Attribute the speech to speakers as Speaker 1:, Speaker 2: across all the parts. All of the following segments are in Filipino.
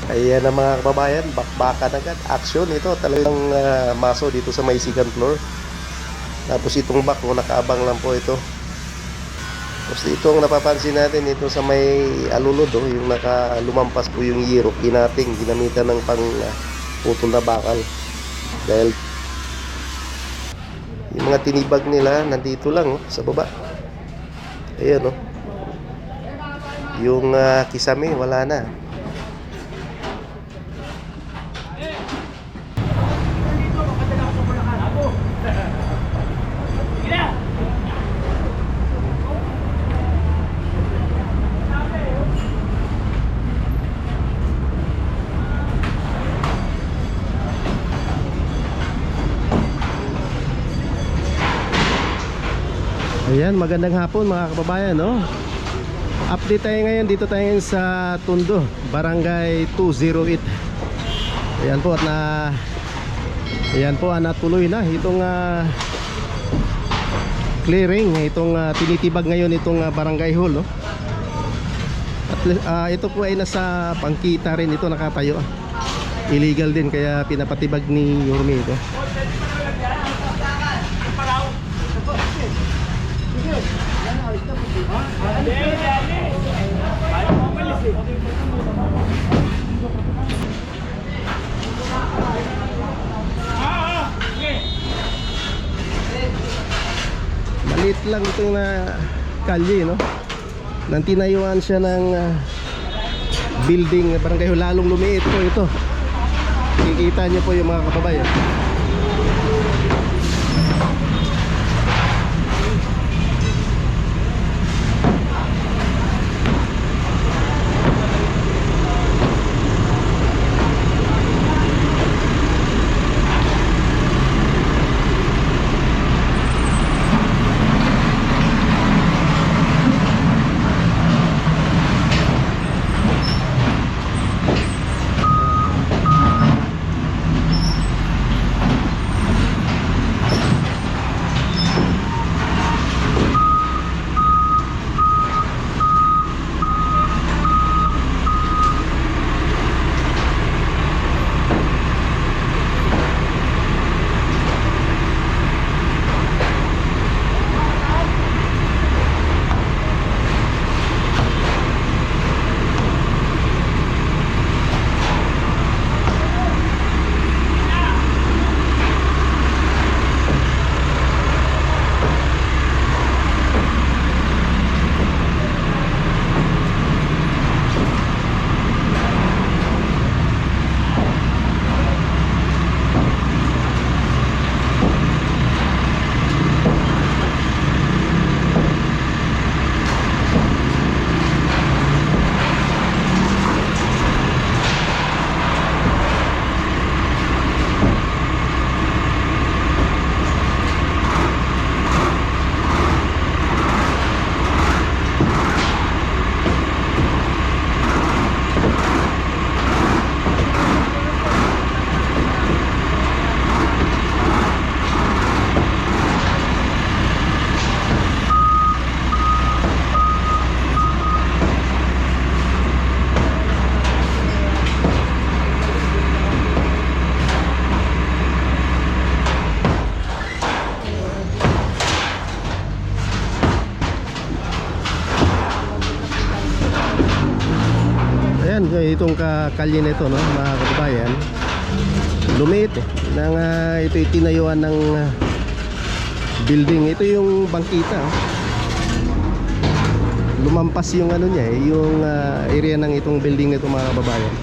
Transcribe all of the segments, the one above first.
Speaker 1: Ayan ang mga kababayan, bakbakan agad. Action ito, talagang maso dito sa may second floor. Tapos itong back, nakaabang lang po ito. Tapos itong napapansin natin, ito sa may alulod, yung lumampas po yung yero, ginating, ginamitan ng pang putol na bakal. Dahil yung mga tinibag nila, nandito lang sa baba. Ayan yung kisame, wala na. Ayan, magandang hapon mga kababayan, Update tayo ngayon, dito tayo ngayon sa Tondo, Barangay 208. Ayan po, ayan po, natuloy na itong clearing, itong tinitibag ngayon itong barangay hall, At ito po ay nasa pangkita rin, ito nakatayo. Illegal din, kaya pinapatibag ni Yorme ito. Maliit lang itong kalye, nang tinayuan siya ng building barangay, lalong lumiit po ito. Kikita niyo po yung mga kababayan. Itong kalye nito, mga kababayan, lumiit nang ito itinayuan ng building. Ito yung bangkita, lumampas yung niya, yung area ng itong building nito, mga kababayan.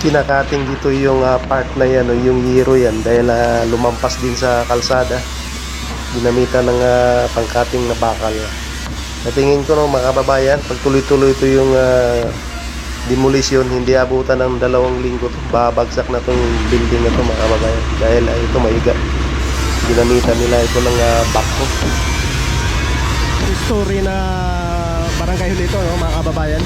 Speaker 1: pinakating dito yung part na yan o yung yero yan dahil lumampas din sa kalsada. Ginamitan ng pangkating na bakal. Sa tingin ko no, mga kababayan, pag tuloy-tuloy ito yung demolition, hindi abutan ng 2 linggo to. Babagsak na tong building na to, mga kababayan, dahil ito maiga. Ginamitan nila ito ng backhoe. Story na barangay huli ito, no, mga kababayan.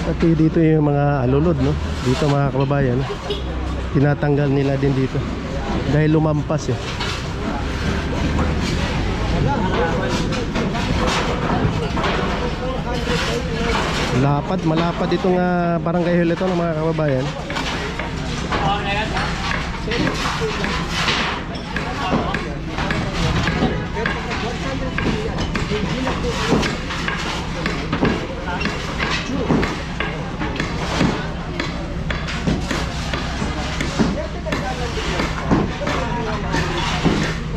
Speaker 1: At dito yung mga alulod, no? Dito mga kababayan, tinatanggal nila din dito dahil lumampas eh. Malapad itong barangay huli ito ng mga kababayan.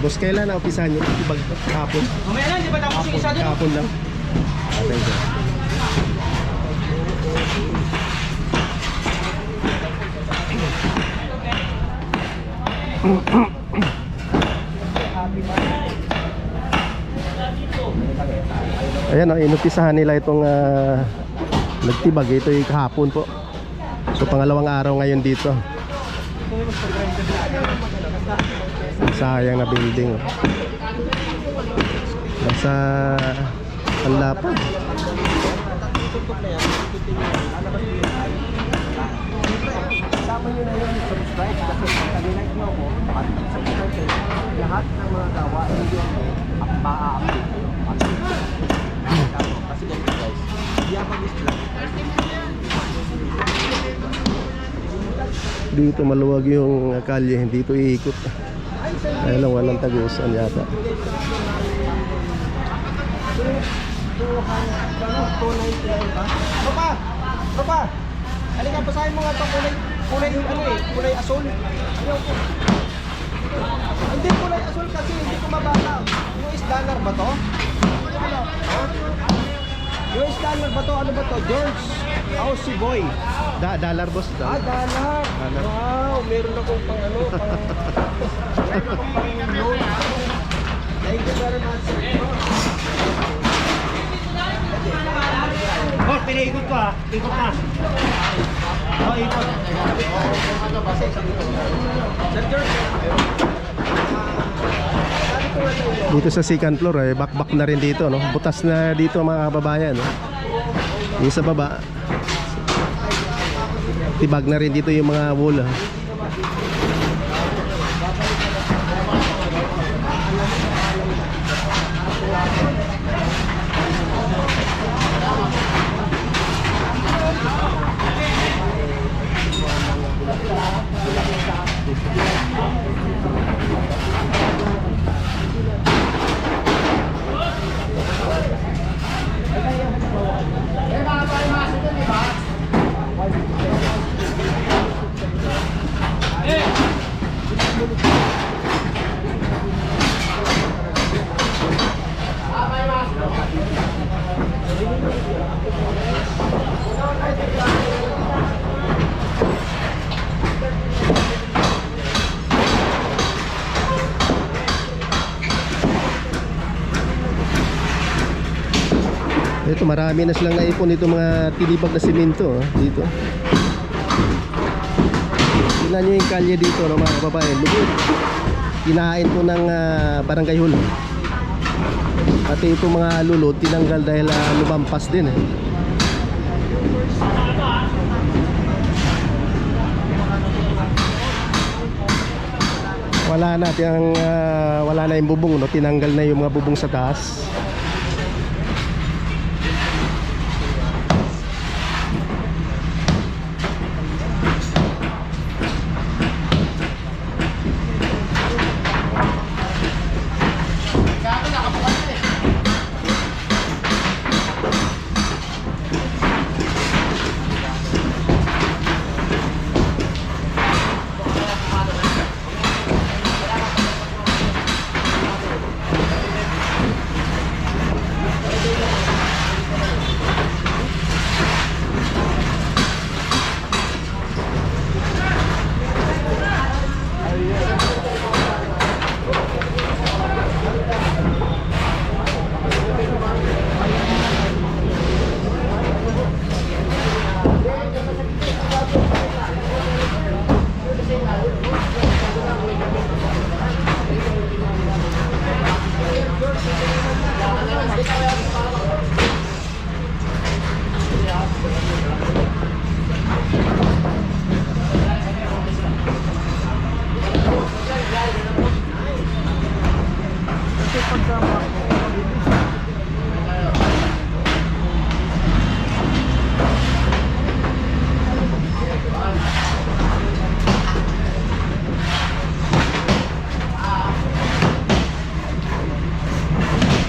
Speaker 1: Boss, kailan na umpisahan nyo? Hapon?
Speaker 2: Mamaya lang, di ba tapos yung isa dyan?
Speaker 1: Hapon lang. Okay, sir. Ayan, inumpisahan nila itong nagtibag. Ito yung kahapon po. So pangalawang araw ngayon dito. Sayang na building. Nasa panlapad.
Speaker 2: Kasama nyo na yun, subscribe kasi pag-like nyo ako, subscribe kayo, lahat ng mga gawa nyo ma-update kayo. Kasi ganito guys, hindi ako mag-vlog.
Speaker 1: Dito maluwag yung kalye, dito iikot. Ayun lang, walang tagusan yata.
Speaker 2: 299 ba? Tropa! Halika, basahin mo nga ito. Kulay asul. Ayaw ko. Hindi kulay asul kasi hindi ko mabasa. US dollar ba to? Ha? US dollar ba to? Ano ba to? George? Oh, si Boy.
Speaker 1: Dollar boss.
Speaker 2: Dollar. Wow, meron akong pang ano, meron akong pang loan. Thank you very much.
Speaker 3: Boss, pinaikot ko ha. Ikot na. Oo, ikot.
Speaker 2: Sir George,
Speaker 1: Dito sa second floor bakbak na rin dito, no? Butas na dito mga kababayan, no? Yung sa baba, tibag na rin dito yung mga wool, ha? Ito, marami na silang naipon itong mga tinibag na simento, dito. Tingnan nyo yung kalye dito, no, mga kababayan. Lubog. Kinain po ng barangay hall. Pati itong mga lulot tinanggal dahil lumampas din, Wala na yung bubong, no? Tinanggal na yung mga bubong sa taas.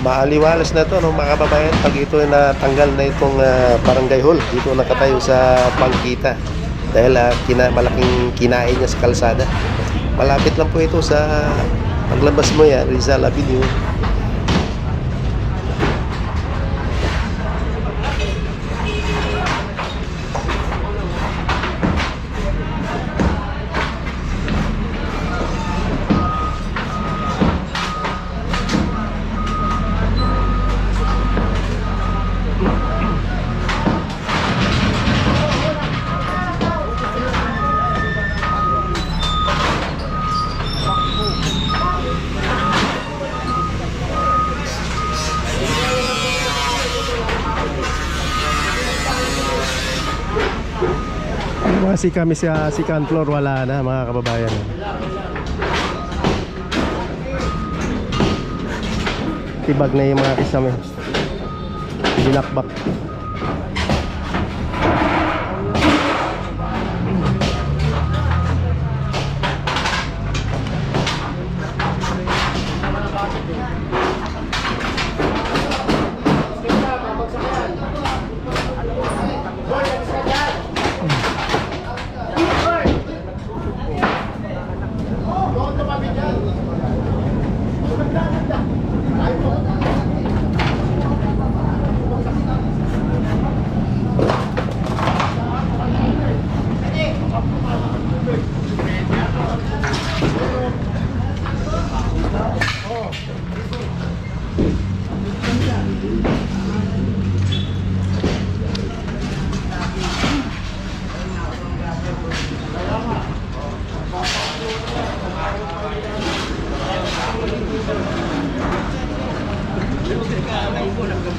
Speaker 1: Maaliwalas na to, no, mga kababayan, pag ito na tanggal na itong barangay hall. Dito nakatayo sa bangkita dahil malaking kinain niya sa kalsada. Malapit lang po ito sa paglabas mo yan, Rizal Avenue. Kasi kami sa second floor wala na, mga kababayan. Tibag na yung mga kisame. Binakbak.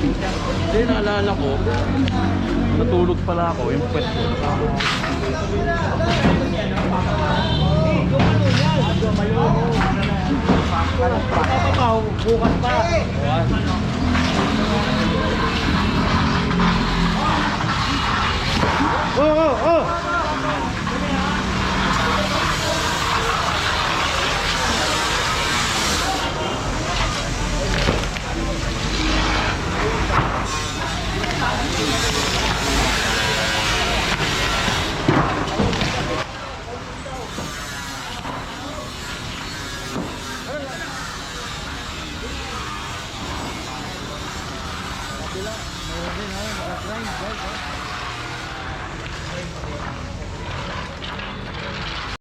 Speaker 3: Hindi, naalala ko. Natulog pala ako, yung pwet ko. Bukas pa.
Speaker 1: Oh, oh, oh!